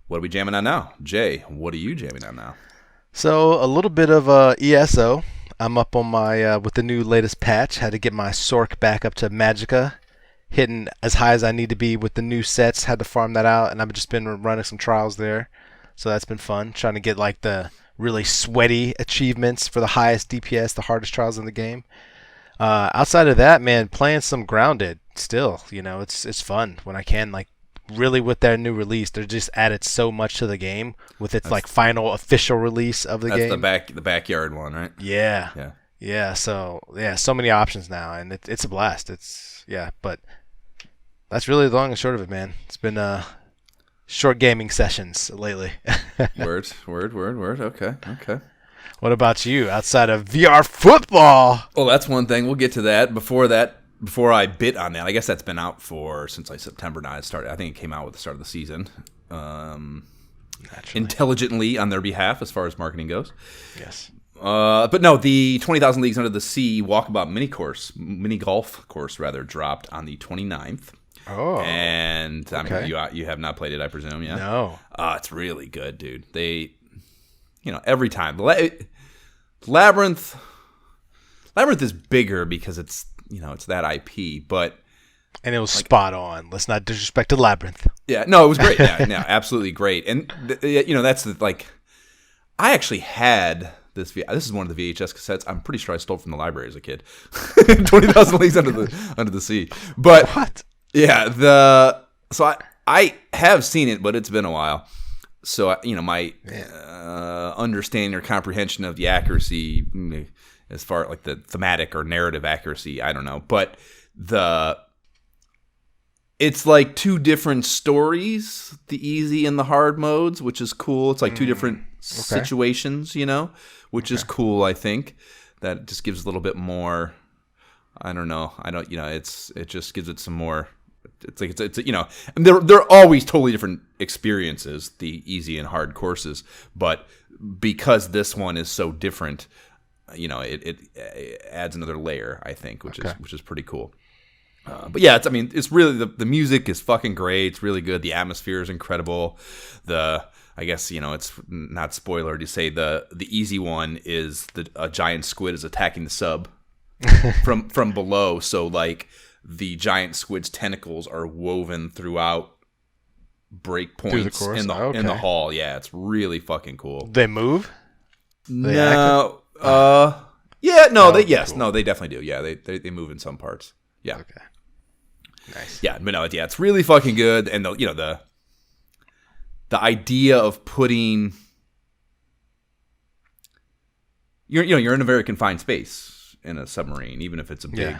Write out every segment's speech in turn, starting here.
What are we jamming on now? Jay, what are you jamming on now? So a little bit of ESO. I'm up on my with the new latest patch. Had to get my Sorc back up to Magicka, hitting as high as I need to be with the new sets. Had to farm that out, and I've just been running some trials there. So that's been fun. Trying to get like the really sweaty achievements for the highest DPS, the hardest trials in the game. Outside of that, man, playing some grounded still. It's fun when I can. Like really with their new release, they just added so much to the game with its like final official release of the That's game. the backyard one, right? Yeah. Yeah. Yeah, so many options now, and it's a blast. But that's really the long and short of it, man. It's been short gaming sessions lately. Word. Okay. What about you outside of VR football? Well, that's one thing. We'll get to that. Before I bit on that, I guess that's been out since like September now. It started. I think it came out with the start of the season. Intelligently on their behalf as far as marketing goes. Yes. But no, the 20,000 Leagues Under the Sea walkabout mini golf course dropped on the 29th. Oh. And okay. You have not played it, I presume, yeah? No. It's really good, dude. They, every time. Labyrinth is bigger because it's that IP, but... And it was spot on. Let's not disrespect the Labyrinth. Yeah, no, it was great. Yeah, absolutely great. And, that's I actually had... This is one of the VHS cassettes. I'm pretty sure I stole from the library as a kid. 20,000 Leagues Under the Sea. But what? Yeah, I have seen it, but it's been a while. So my understanding or comprehension of the accuracy, as far like the thematic or narrative accuracy, I don't know. But it's like two different stories, the easy and the hard modes, which is cool. It's like two different situations, which is cool. I think that just gives a little bit more. I don't know. It just gives it some more. It's like it's and they're always totally different experiences, the easy and hard courses. But because this one is so different, it adds another layer. I think, which is pretty cool. But yeah, it's really the music is fucking great. It's really good. The atmosphere is incredible. I guess it's not spoiler to say the easy one is a giant squid is attacking the sub from below. So like the giant squid's tentacles are woven throughout breakpoints in the hall. Yeah, it's really fucking cool. They move? They definitely do. Yeah, they move in some parts. Yeah. Okay. Nice. Yeah, but no, yeah, it's really fucking good, and the idea of putting you're in a very confined space in a submarine, even if it's a big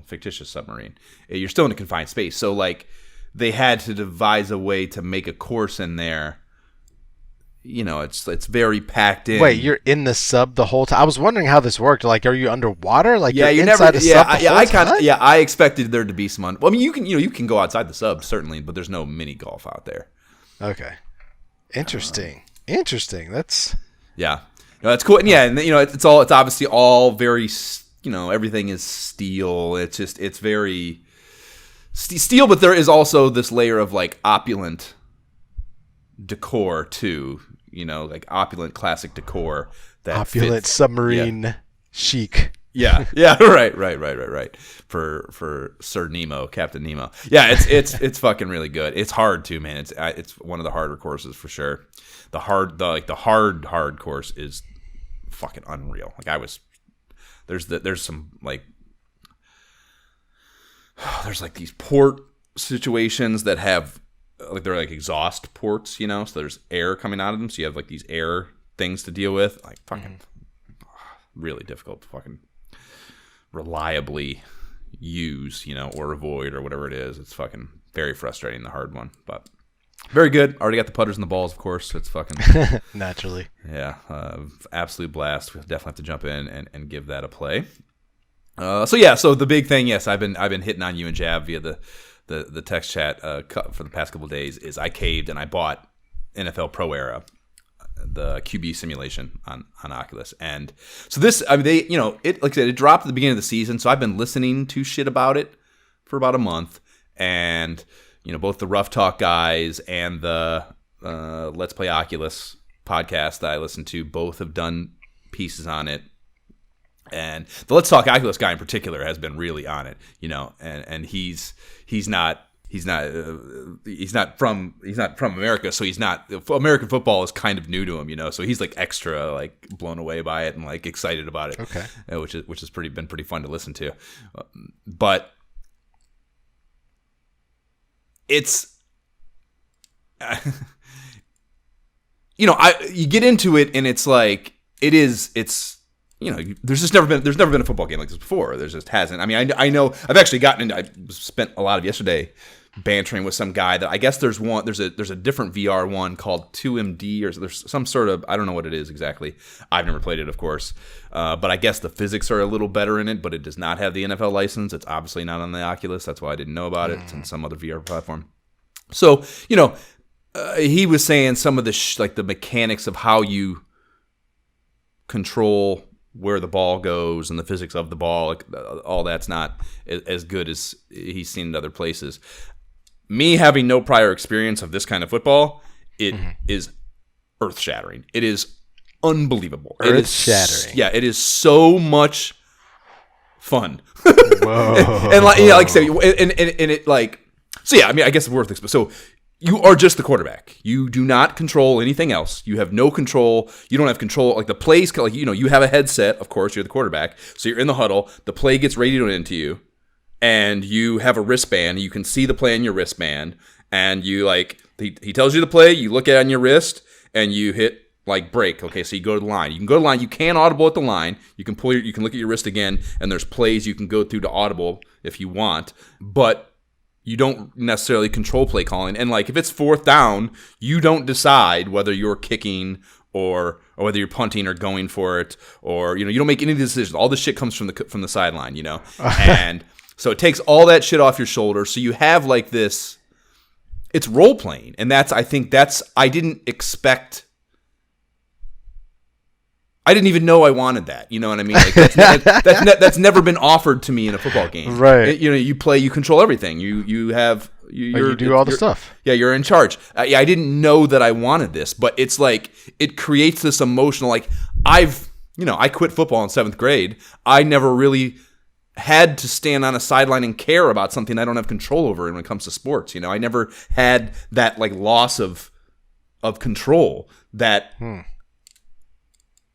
fictitious submarine, you're still in a confined space. So like they had to devise a way to make a course in there. It's very packed in. Wait, you're in the sub the whole time? I was wondering how this worked. Like, are you underwater? Like, yeah, you're inside the sub the whole time? I expected there to be some. Well, I mean, you can go outside the sub certainly, but there's no mini golf out there. Okay, interesting. That's that's cool. And yeah, and it's obviously all very everything is steel. It's very steel, but there is also this layer of like opulent decor too. Like opulent classic decor that opulent fits. submarine chic. Yeah, right. For Sir Nemo, Captain Nemo. Yeah, it's fucking really good. It's hard too, man. It's one of the harder courses for sure. The hard course is fucking unreal. Like there's some like there's like these port situations that have like they're like exhaust ports, so there's air coming out of them. So you have like these air things to deal with. Like fucking really difficult to fucking reliably use, or avoid or whatever it is. It's fucking very frustrating, the hard one, but very good. Already got the putters and the balls, of course. It's fucking naturally. Yeah, absolute blast. We definitely have to jump in and give that a play. So the big thing, yes, I've been hitting on you and Jab via the text chat for the past couple of days. Is I caved and I bought NFL Pro Era, the QB simulation on Oculus. And so this, it like I said, it dropped at the beginning of the season. So I've been listening to shit about it for about a month, and both the Rough Talk guys and the Let's Play Oculus podcast that I listen to, both have done pieces on it. And the Let's Talk Oculus guy in particular has been really on it, and he's not from America, so American football is kind of new to him, so he's like extra like blown away by it and like excited about it. Okay. Which has been pretty fun to listen to. But it's you get into it and it's like it's there's never been a football game like this before. There just hasn't. I mean, I know I've actually I spent a lot of yesterday bantering with some guy that I guess there's a different VR one called 2MD, or there's some sort of, I don't know what it is exactly. I've never played it, of course. But I guess the physics are a little better in it, but it does not have the NFL license. It's obviously not on the Oculus. That's why I didn't know about it. It's on some other VR platform. So, he was saying some of the like the mechanics of how you control where the ball goes and the physics of the ball, like, all that's not as good as he's seen in other places. Me having no prior experience of this kind of football, it is earth-shattering. It is unbelievable. Earth-shattering. Yeah, it is so much fun. Whoa. And like I say, and it like, so yeah, I mean, I guess it's worth it. So you are just the quarterback. You do not control anything else. You have no control. You don't have control. Like the plays, like, you have a headset. Of course, you're the quarterback. So you're in the huddle. The play gets radioed into you, and you have a wristband. You can see the play on your wristband, and you like he tells you the play. You look at it on your wrist, and you hit like break. Okay, so you go to the line. You can go to the line. You can audible at the line. You can you can look at your wrist again, and there's plays you can go through to audible if you want, but you don't necessarily control play calling. And like if it's fourth down, you don't decide whether you're kicking or whether you're punting or going for it, or you don't make any decisions. All this shit comes from the sideline, And so it takes all that shit off your shoulders. So you have like this, it's role playing, and I didn't expect. I didn't even know I wanted that. You know what I mean? Like that's never been offered to me in a football game. Right. You play, you control everything. You do all the stuff. Yeah, you're in charge. I didn't know that I wanted this, but it's like it creates this emotional. Like I quit football in 7th grade. I never really had to stand on a sideline and care about something I don't have control over when it comes to sports. I never had that like loss of control that.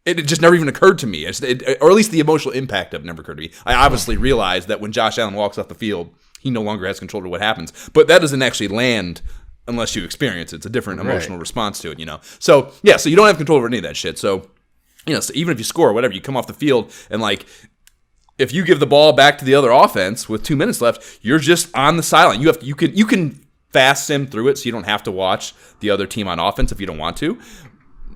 It just never even occurred to me, or at least the emotional impact of it never occurred to me. I obviously realized that when Josh Allen walks off the field, he no longer has control of what happens. But that doesn't actually land unless you experience it. It's a different emotional response to it, So, yeah, so you don't have control over any of that shit. So, so even if you score or whatever, you come off the field and, like, if you give the ball back to the other offense with 2 minutes left, you're just on the sideline. You can fast sim through it so you don't have to watch the other team on offense if you don't want to.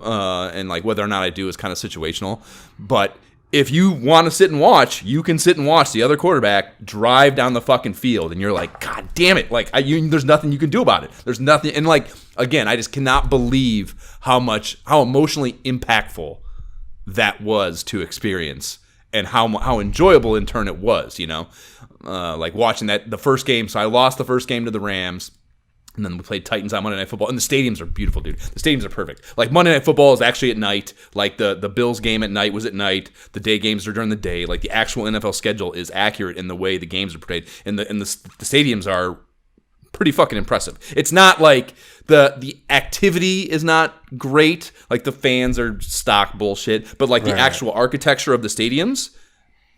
And like whether or not I do is kind of situational, but if you want to sit and watch, you can sit and watch the other quarterback drive down the fucking field, and you're like, God damn it! Like there's nothing you can do about it. There's nothing, and like again, I just cannot believe how emotionally impactful that was to experience, and how enjoyable in turn it was. Like watching the first game. So I lost the first game to the Rams. And then we played Titans on Monday Night Football. And the stadiums are beautiful, dude. The stadiums are perfect. Like, Monday Night Football is actually at night. Like, the Bills game at night was at night. The day games are during the day. Like, the actual NFL schedule is accurate in the way the games are portrayed. And the stadiums are pretty fucking impressive. It's not like the activity is not great. Like, the fans are stock bullshit. But, like, the actual architecture of the stadiums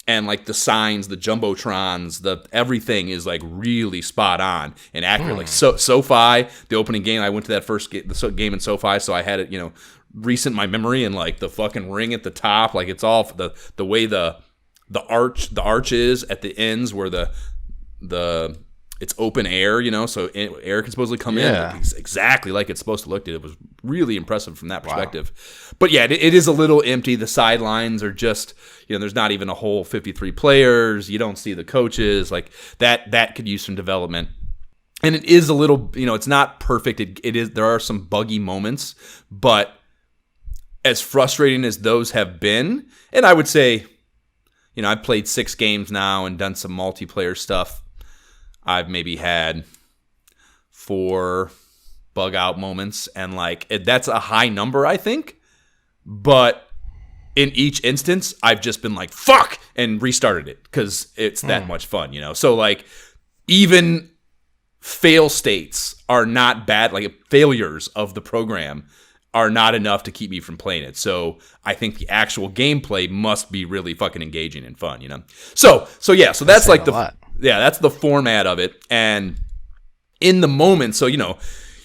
and like the signs, the jumbotrons, everything is like really spot on and accurate. Like SoFi, the opening game, I went to that first game in SoFi, so I had it, recent in my memory, and like the fucking ring at the top, like it's all the way the arch is at the ends where the it's open air, so air can supposedly come in exactly like it's supposed to look. It was really impressive from that perspective. Wow. But yeah, it is a little empty. The sidelines are just, there's not even a whole 53 players. You don't see the coaches. Like that could use some development. And it is a little, it's not perfect. It is. There are some buggy moments, but as frustrating as those have been, and I would say, I've played 6 games now and done some multiplayer stuff. I've maybe had for bug out moments, and like that's a high number, I think. But in each instance, I've just been like, fuck, and restarted it because it's that much fun, you know? So like even fail states are not bad. Like failures of the program are not enough to keep me from playing it. So I think the actual gameplay must be really fucking engaging and fun, you know? So that's like that's the format of it. And in the moment, so, you know,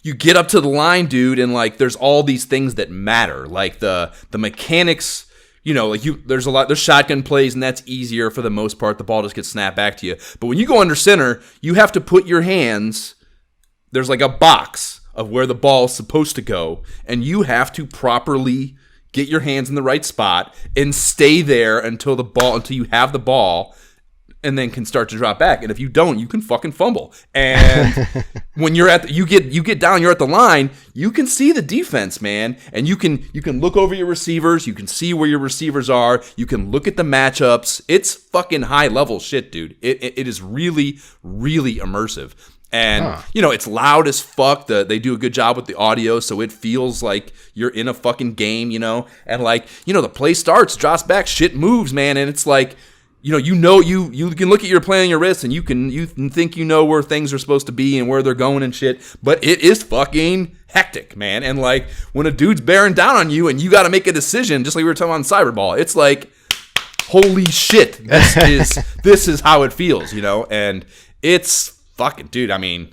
you get up to the line, dude, and like there's all these things that matter. Like the mechanics, you know, like there's shotgun plays, and that's easier for the most part. The ball just gets snapped back to you. But when you go under center, you have to put your hands, there's like a box of where the ball is supposed to go, and you have to properly get your hands in the right spot and stay there until you have the ball, and then can start to drop back. And if you don't, you can fucking fumble. And when you're you get down, you're at the line, you can see the defense, man, and you can look over your receivers, you can see where your receivers are, you can look at the matchups. It's fucking high level shit, dude. It is really, really immersive. And, you know, it's loud as fuck. They do a good job with the audio, so it feels like you're in a fucking game, you know? And, like, you know, the play starts, drops back, shit moves, man. And it's like, you can look at your play on your wrist, and you can think you know where things are supposed to be and where they're going and shit. But it is fucking hectic, man. And, like, when a dude's bearing down on you and you got to make a decision, just like we were talking on Cyberball, it's like, holy shit, this is how it feels, you know? And it's fucking, dude, I mean,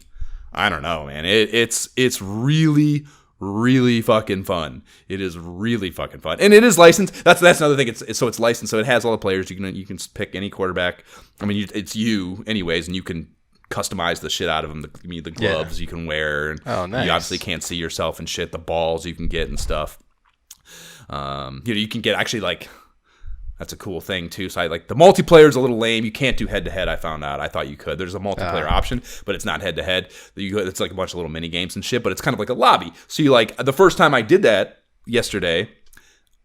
I don't know, man. It's really, really fucking fun. It is really fucking fun, and it is licensed. That's another thing. It's licensed, so it has all the players. You can pick any quarterback. I mean, it's you anyways, and you can customize the shit out of them. The gloves you can wear, and nice. You obviously can't see yourself and shit. The balls you can get and stuff. You can get actually like. That's a cool thing, too. So, the multiplayer is a little lame. You can't do head-to-head, I found out. I thought you could. There's a multiplayer option, but it's not head-to-head. It's like a bunch of little mini-games and shit, but it's kind of like a lobby. So, the first time I did that yesterday,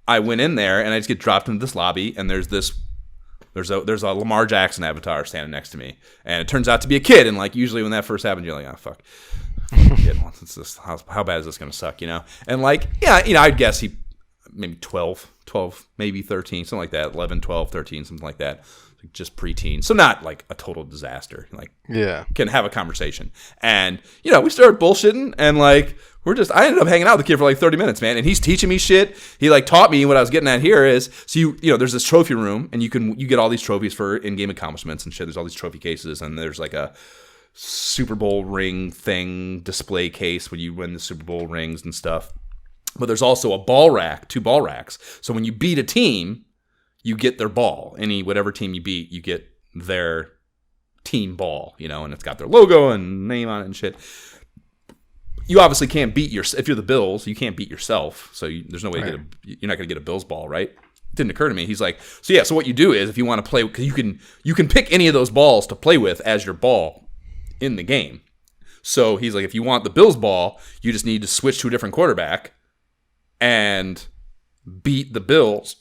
I went in there, and I just get dropped into this lobby, and there's a Lamar Jackson avatar standing next to me. And it turns out to be a kid, and, usually when that first happens, you're like, oh, fuck. Kid, how bad is this going to suck, you know? And, I'd guess he maybe 12, maybe 13, something like that, 11, 12, 13, something like that, just preteen. So not like a total disaster, can have a conversation. And, we started bullshitting, and I ended up hanging out with the kid for 30 minutes, man. And he's teaching me shit. He taught me what I was getting at here is, so there's this trophy room, and you get all these trophies for in-game accomplishments and shit. There's all these trophy cases, and there's a Super Bowl ring thing display case when you win the Super Bowl rings and stuff. But there's also a ball rack, 2 ball racks. So when you beat a team, you get their ball. Whatever team you beat, you get their team ball, and it's got their logo and name on it and shit. You obviously can't beat if you're the Bills, you can't beat yourself. So there's no way you're not going to get a Bills ball, right? It didn't occur to me. He's like, so what you do is if you want to play, because you can pick any of those balls to play with as your ball in the game. So he's like, if you want the Bills ball, you just need to switch to a different quarterback and beat the Bills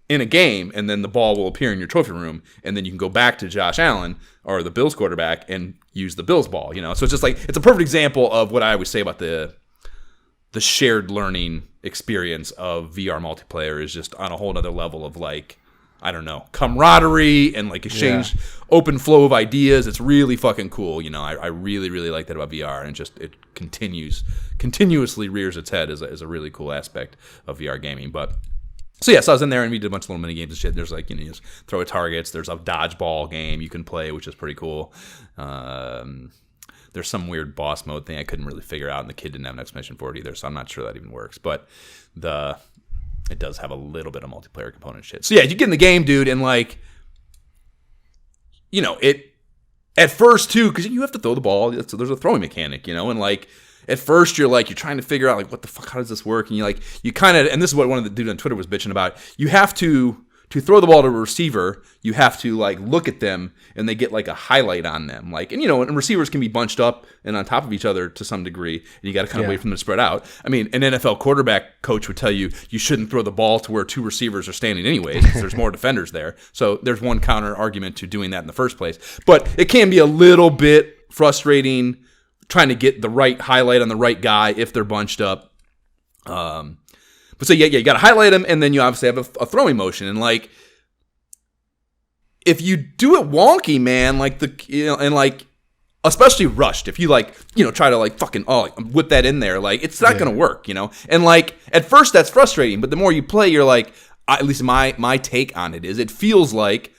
in a game, and then the ball will appear in your trophy room, and then you can go back to Josh Allen or the Bills quarterback and use the Bills ball, So it's just it's a perfect example of what I always say about the shared learning experience of VR multiplayer is just on a whole other level of I don't know, camaraderie and exchange, open flow of ideas. It's really fucking cool. I really, really like that about VR, and it continuously rears its head as a really cool aspect of VR gaming. But so I was in there, and we did a bunch of little mini games and shit. There's you just throw at targets. There's a dodgeball game you can play, which is pretty cool. There's some weird boss mode thing I couldn't really figure out, and the kid didn't have an explanation for it either, so I'm not sure that even works. But it does have a little bit of multiplayer component shit. So you get in the game, dude, and it at first too, because you have to throw the ball. So there's a throwing mechanic, and at first you're trying to figure out what the fuck, how does this work? And you kind of, and this is what one of the dudes on Twitter was bitching about. You have to throw the ball to a receiver, you have to look at them, and they get a highlight on them, and receivers can be bunched up and on top of each other to some degree, and you got to kind of wait for them to spread out. I mean, an NFL quarterback coach would tell you shouldn't throw the ball to where 2 receivers are standing anyways, because there's more defenders there. So there's one counter argument to doing that in the first place, but it can be a little bit frustrating trying to get the right highlight on the right guy if they're bunched up. But so you got to highlight them, and then you obviously have a throwing motion, and like if you do it wonky, man, like and like especially rushed, if you like try to like fucking whip that in there, like it's not gonna work, and like at first that's frustrating, but the more you play, you're like, at least my take on it is, it feels like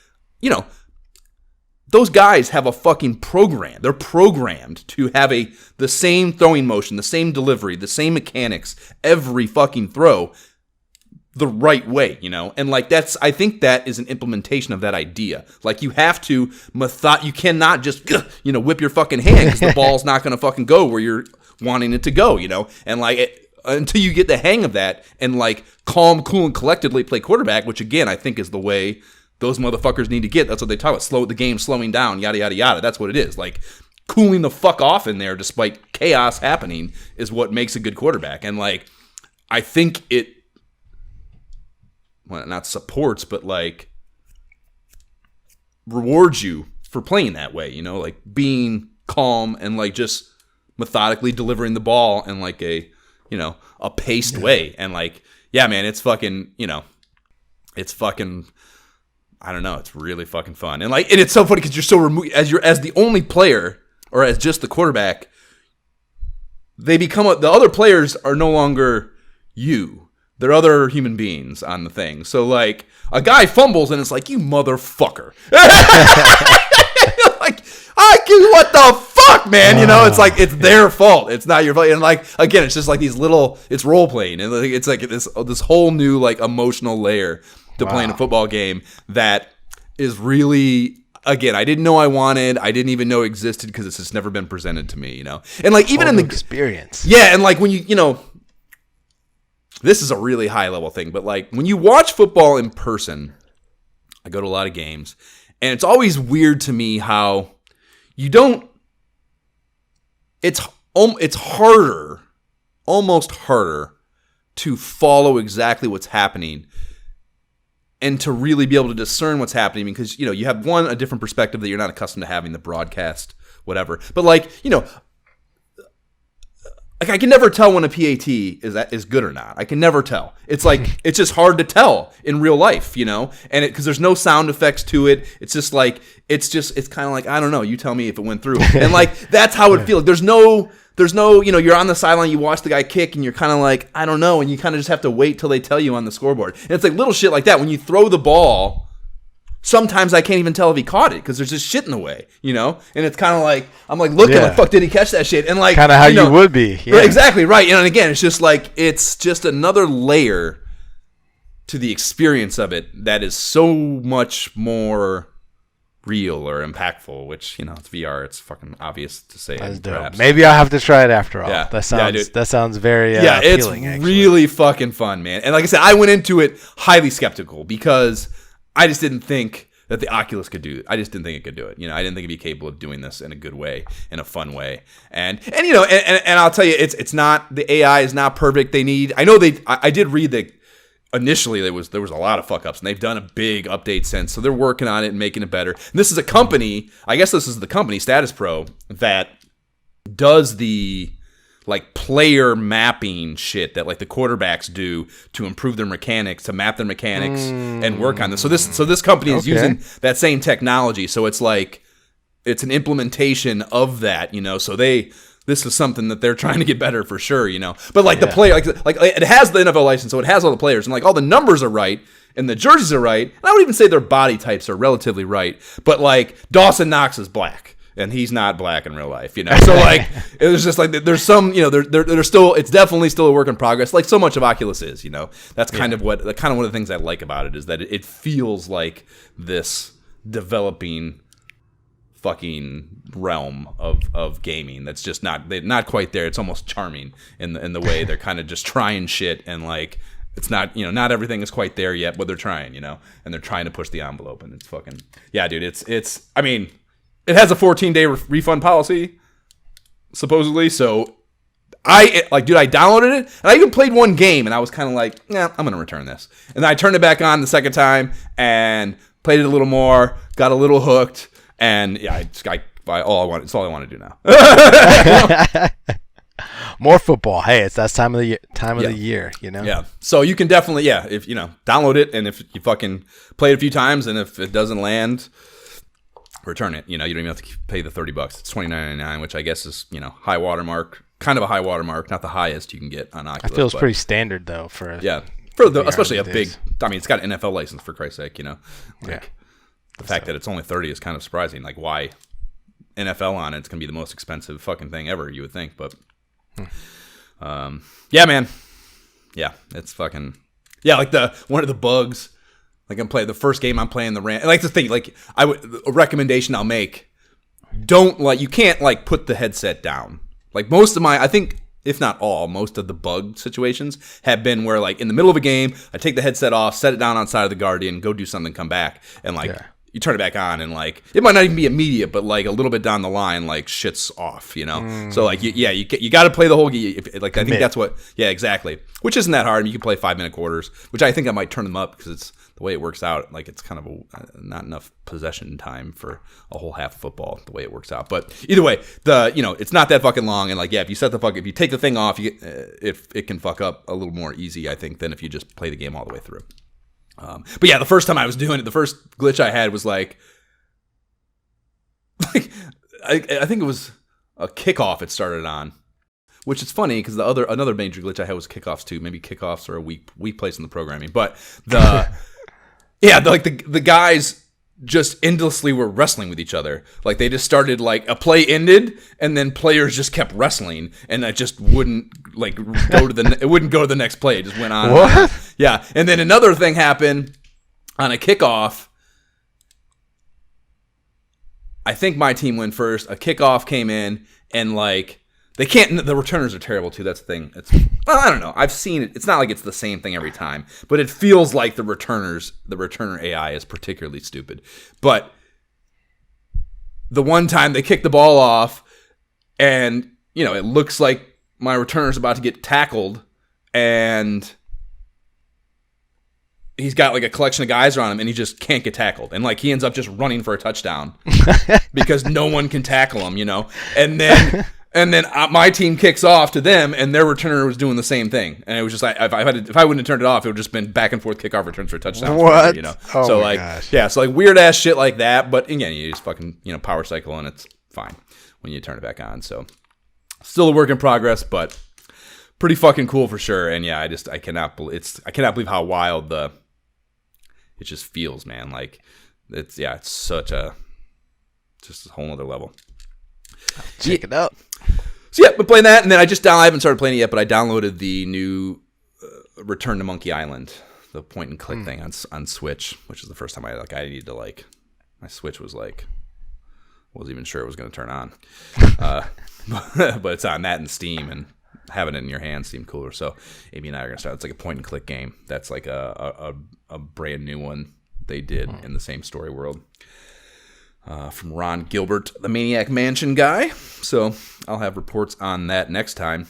those guys have a fucking program. They're programmed to have the same throwing motion, the same delivery, the same mechanics every fucking throw the right way, And like I think that is an implementation of that idea. Like you have to you cannot just whip your fucking hand because the ball's not going to fucking go where you're wanting it to go, And like until you get the hang of that and like calm, cool, and collectedly play quarterback, which again I think is the way those motherfuckers need to get. That's what they talk about. The game slowing down, yada, yada, yada. That's what it is. Like, cooling the fuck off in there despite chaos happening is what makes a good quarterback. And, like, I think it, well, not supports, but, like, rewards you for playing that way, like being calm and, like, just methodically delivering the ball in, like, a paced way. And, like, yeah, man, it's fucking, it's fucking... I don't know. It's really fucking fun, and it's so funny because you're so removed as the only player or as just the quarterback. They become the other players are no longer you. They're other human beings on the thing. So like a guy fumbles and it's like, you motherfucker. Like, what the fuck, man? It's like it's their fault. It's not your fault. And like again, it's just like these little. It's role playing, and it's like this whole new like emotional layer to playing a football game that is really, again, I didn't know I wanted. I didn't even know existed because it's just never been presented to me, And like even in the experience, yeah, and like when this is a really high level thing, but like when you watch football in person, I go to a lot of games, and it's always weird to me how you don't. It's harder, almost harder, to follow exactly what's happening. And to really be able to discern what's happening because, you have a different perspective that you're not accustomed to having, the broadcast, whatever. But like, like I can never tell when a PAT is good or not. I can never tell. It's like, it's just hard to tell in real life, and because there's no sound effects to it. It's just like, it's kind of like, I don't know. You tell me if it went through. And like, that's how it feels. There's no, you're on the sideline, you watch the guy kick, and you're kind of like, I don't know, and you kind of just have to wait till they tell you on the scoreboard. And it's like little shit like that. When you throw the ball, sometimes I can't even tell if he caught it because there's just shit in the way, And it's kind of like, I'm like looking like, fuck, did he catch that shit? And like, kind of how you would be. Yeah. Exactly, right. And again, it's just like, it's just another layer to the experience of it that is so much more real or impactful, which it's VR. It's fucking obvious to say. That's dope. Maybe I'll have to try it after all. Yeah. That sounds very appealing. It's really fucking fun, man. And like I said, I went into it highly skeptical because I just didn't think that the Oculus could do it. I just didn't think it could do it. I didn't think it'd be capable of doing this in a good way, in a fun way. And I'll tell you, it's not, the AI is not perfect. I did read that. Initially, there was a lot of fuck ups, and they've done a big update since. So they're working on it and making it better. And this is a company, I guess this is the company, Status Pro, that does the like player mapping shit that like the quarterbacks do to improve their mechanics, to map their mechanics and work on this. So this company is using that same technology. So it's like it's an implementation of that, So this is something that they're trying to get better for sure, But like the player, like it has the NFL license, so it has all the players, and like all the numbers are right, and the jerseys are right. And I would even say their body types are relatively right. But like Dawson Knox is black, and he's not black in real life, So like it was just like there's some, there's still, it's definitely still a work in progress, like so much of Oculus is, That's kind of one of the things I like about it is that it feels like this developing fucking realm of gaming that's just not quite there. It's almost charming in the way they're kind of just trying shit, and like it's not, not everything is quite there yet, but they're trying, and they're trying to push the envelope, and it's fucking, yeah, dude, it's I mean, it has a 14-day refund policy supposedly, so I downloaded it, and I even played one game, and I was kind of like, yeah, I'm gonna return this, and then I turned it back on the second time and played it a little more, got a little hooked. And yeah, I It's all I want to do now. More football. Hey, it's that time of the year, you know? Yeah. So you can definitely, if download it, and if you fucking play it a few times, and if it doesn't land, return it. You don't even have to pay the $30. It's $29.99, which I guess is, high watermark, kind of a high watermark, not the highest you can get on Oculus. It feels pretty standard though for especially a big. I mean, it's got an NFL license for Christ's sake. The fact that it's only $30 is kind of surprising. Like, why NFL on it's gonna be the most expensive fucking thing ever? You would think, but yeah, man, yeah, it's fucking Like one of the bugs. Like the first game I'm playing the Ram. Like the thing, like a recommendation I'll make. You can't put the headset down. Like most of I think if not all, most of the bug situations have been where in the middle of a game, I take the headset off, set it down on side of the Guardian, go do something, come back, and you turn it back on, and it might not even be immediate, but a little bit down the line, shit's off, So you got to play the whole game. I think that's what. Yeah, exactly. Which isn't that hard. You can play 5-minute quarters, which I think I might turn them up because it's the way it works out. It's kind of not enough possession time for a whole half of football. The way it works out, but either way, it's not that fucking long. And if you take the thing off, it can fuck up a little more easy, I think, than if you just play the game all the way through. But yeah, the first time I was doing it, the first glitch I had was I think it was a kickoff it started on, which is funny because another major glitch I had was kickoffs too. Maybe kickoffs are a weak place in the programming, but the guys just endlessly were wrestling with each other. They just started a play ended, and then players just kept wrestling, and it just wouldn't go to the next play. It just went on. What? And on. Yeah, and then another thing happened on a kickoff. I think my team went first. A kickoff came in, and they can't. The returners are terrible too. That's the thing. I don't know. I've seen it. It's not like it's the same thing every time, but it feels like the returner AI is particularly stupid. But the one time they kicked the ball off, and it looks like my returner's about to get tackled, and he's got a collection of guys around him, and he just can't get tackled, and he ends up just running for a touchdown because no one can tackle him, and then. And then my team kicks off to them, and their returner was doing the same thing. And it was just if I wouldn't have turned it off, it would have just been back and forth kickoff returns for touchdowns. What? Oh so my gosh. Yeah, so weird ass shit like that. But again, you just fucking power cycle, and it's fine when you turn it back on. So still a work in progress, but pretty fucking cool for sure. And yeah, I cannot believe how wild it just feels, man. It's such just a whole other level. Check it out. So yeah, been playing that, and then I haven't started playing it yet, but I downloaded the new Return to Monkey Island, the point and click thing on Switch, which is the first time I needed to my Switch was wasn't even sure it was going to turn on, but it's on that and Steam, and having it in your hand seemed cooler. So Amy and I are going to start. It's a point and click game. That's a brand new one they did in the same story world. From Ron Gilbert, the Maniac Mansion guy. So I'll have reports on that next time.